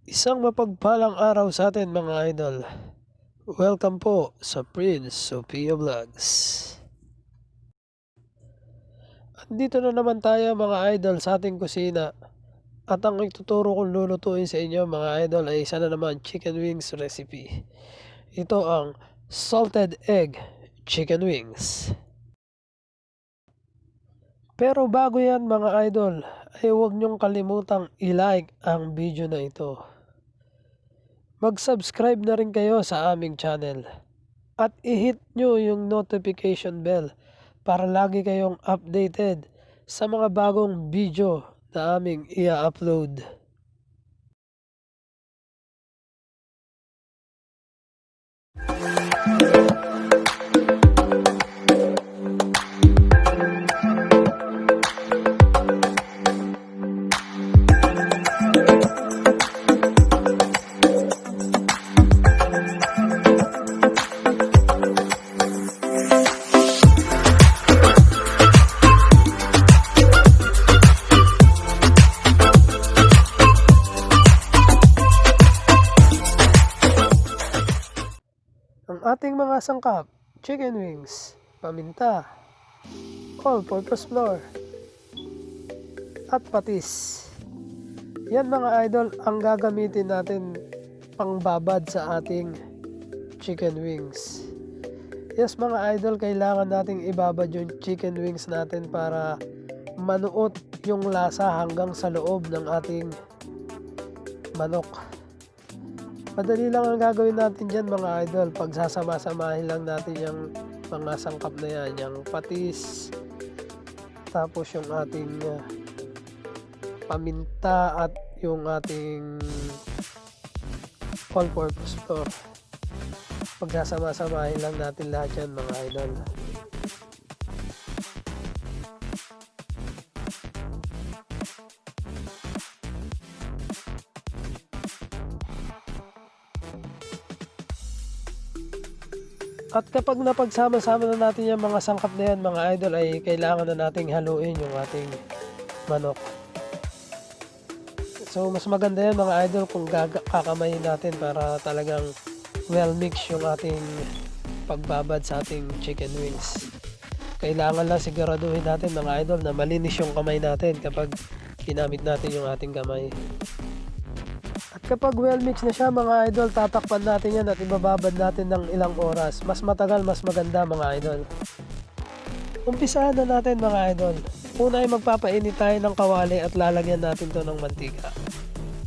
Isang mapagpalang araw sa atin mga idol. Welcome po sa Prince Sophia Vlogs. Andito na naman tayo mga idol sa ating kusina. At ang ituturo kong lulutuin sa inyo mga idol ay isa na naman chicken wings recipe. Ito ang salted egg chicken wings. Pero bago yan mga idol, ay huwag niyong kalimutang i-like ang video na ito. Mag-subscribe na rin kayo sa aming channel at i-hit nyo yung notification bell para lagi kayong updated sa mga bagong video na aming i-upload. Ang ating mga sangkap, chicken wings, paminta, all-purpose flour, at patis. Yan mga idol ang gagamitin natin pangbabad sa ating chicken wings. Yes mga idol, kailangan nating ibabad yung chicken wings natin para manuot yung lasa hanggang sa loob ng ating manok. Madali lang ang gagawin natin dyan mga idol. Pagsasama-samahin lang natin yung mga sangkap na yan. Yung patis, tapos yung ating paminta at yung ating all-purpose flour. Pagsasama-samahin lang natin lahat yan mga idol. At kapag napagsama-sama na natin yung mga sangkap na yan mga idol, ay kailangan na nating haluin yung ating manok. So mas maganda yan mga idol kung kakamayin natin para talagang well mix yung ating pagbabad sa ating chicken wings. Kailangan lang siguraduhin natin mga idol na malinis yung kamay natin kapag ginamit natin yung ating kamay. At kapag well mix na siya mga idol, tatakpan natin yan at ibababad natin ng ilang oras. Mas matagal, mas maganda mga idol. Umpisahan na natin mga idol. Una ay magpapainit tayo ng kawali at lalagyan natin to ng mantika.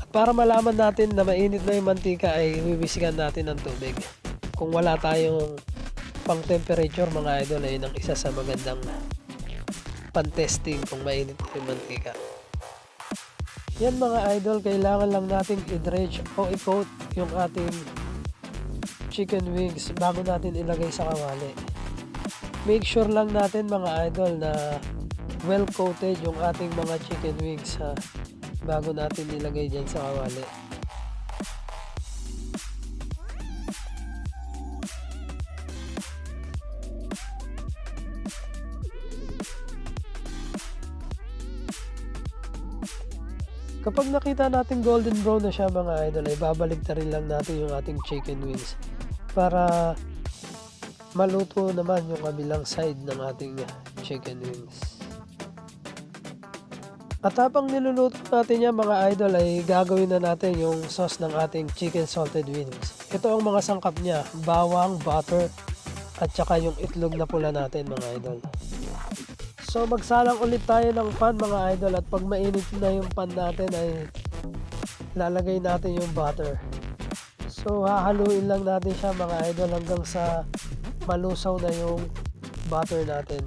At para malaman natin na mainit na yung mantika ay bibisikan natin ng tubig. Kung wala tayong pang temperature mga idol ay ng isa sa magandang pan-testing kung mainit na yung mantika. Yan mga idol, kailangan lang nating i-dredge o i-coat yung ating chicken wings bago natin ilagay sa kawali. Make sure lang natin mga idol na well coated yung ating mga chicken wings bago natin ilagay dyan sa kawali. Kapag nakita natin golden brown na siya mga idol, ay babalik na rin lang natin yung ating chicken wings para maluto naman yung kabilang side ng ating chicken wings. At habang niluluto natin yan mga idol, ay gagawin na natin yung sauce ng ating chicken salted wings. Ito ang mga sangkap niya, bawang, butter, at saka yung itlog na pula natin mga idol. So magsalang ulit tayo ng pan mga idol, at pag mainit na yung pan natin ay lalagay natin yung butter. So hahaluin lang natin siya mga idol hanggang sa malusaw na yung butter natin.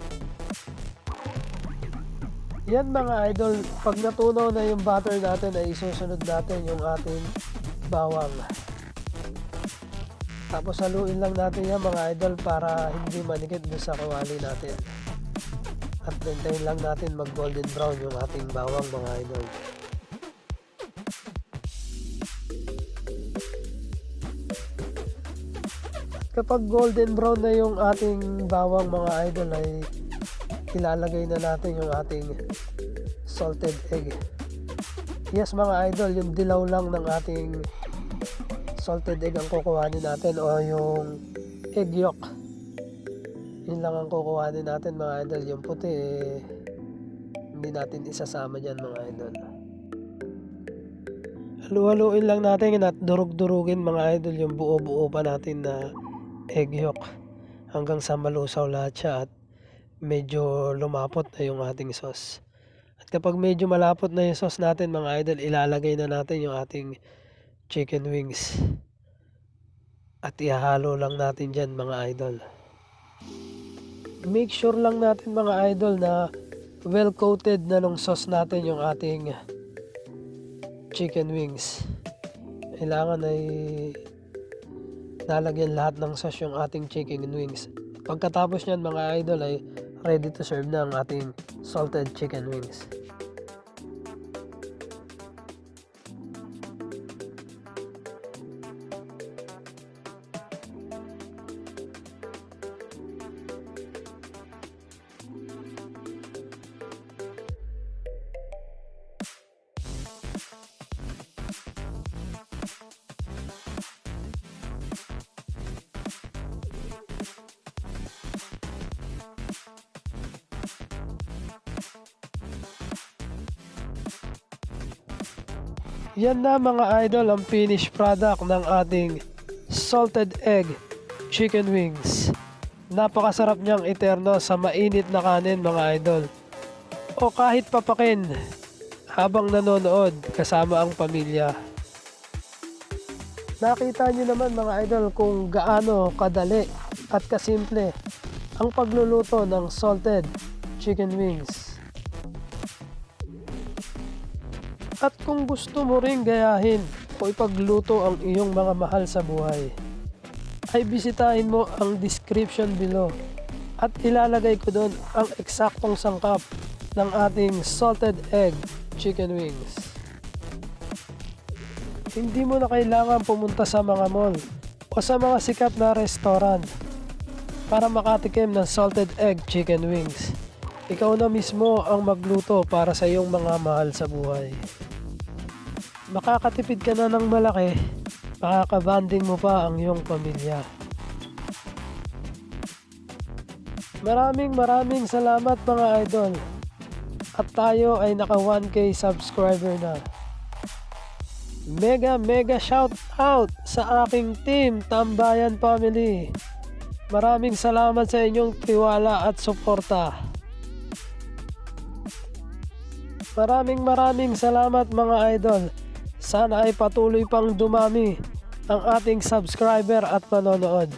Yan mga idol, pag natunaw na yung butter natin ay isusunod natin yung ating bawang. Tapos haluin lang natin yan mga idol para hindi manikit doon sa kawali natin. At hintayin lang natin mag golden brown yung ating bawang mga idol. Kapag golden brown na yung ating bawang mga idol ay ilalagay na natin yung ating salted egg. Yes mga idol, yung dilaw lang ng ating salted egg ang kukuhanin natin o yung egg yolk. Yun lang ang kukuhanin natin mga idol. Yung puti hindi natin isasama dyan mga idol. Halu-haluin lang natin at durug-durugin mga idol yung buo-buo pa natin na egg yolk hanggang sa malusaw lahat siya at medyo lumapot na yung ating sauce. At kapag medyo malapot na yung sauce natin mga idol, ilalagay na natin yung ating chicken wings. At ihalo lang natin dyan mga idol. Make sure lang natin mga idol na well coated na nung sauce natin yung ating chicken wings. Kailangan ay lalagyan lahat ng sauce yung ating chicken wings. Pagkatapos nyan mga idol ay ready to serve na ang ating salted chicken wings. Yan na mga idol ang finished product ng ating salted egg chicken wings. Napakasarap niyang iterno sa mainit na kanin mga idol. O kahit papakin habang nanonood kasama ang pamilya. Nakita niyo naman mga idol kung gaano kadali at kasimple ang pagluluto ng salted chicken wings. At kung gusto mo ring gayahin o ipagluto ang iyong mga mahal sa buhay, ay bisitahin mo ang description below at ilalagay ko doon ang eksaktong sangkap ng ating salted egg chicken wings. Hindi mo na kailangan pumunta sa mga mall o sa mga sikat na restaurant para makatikim ng salted egg chicken wings. Ikaw na mismo ang magluto para sa iyong mga mahal sa buhay. Makakatipid ka na ng malaki, makakabanding mo pa ang iyong pamilya. Maraming salamat mga idol. At tayo ay naka 1K subscriber na. Mega shout out sa aking team Tambayan Family. Maraming salamat sa inyong tiwala at suporta. Maraming salamat mga idol. Sana ay patuloy pang dumami ang ating subscriber at manonood.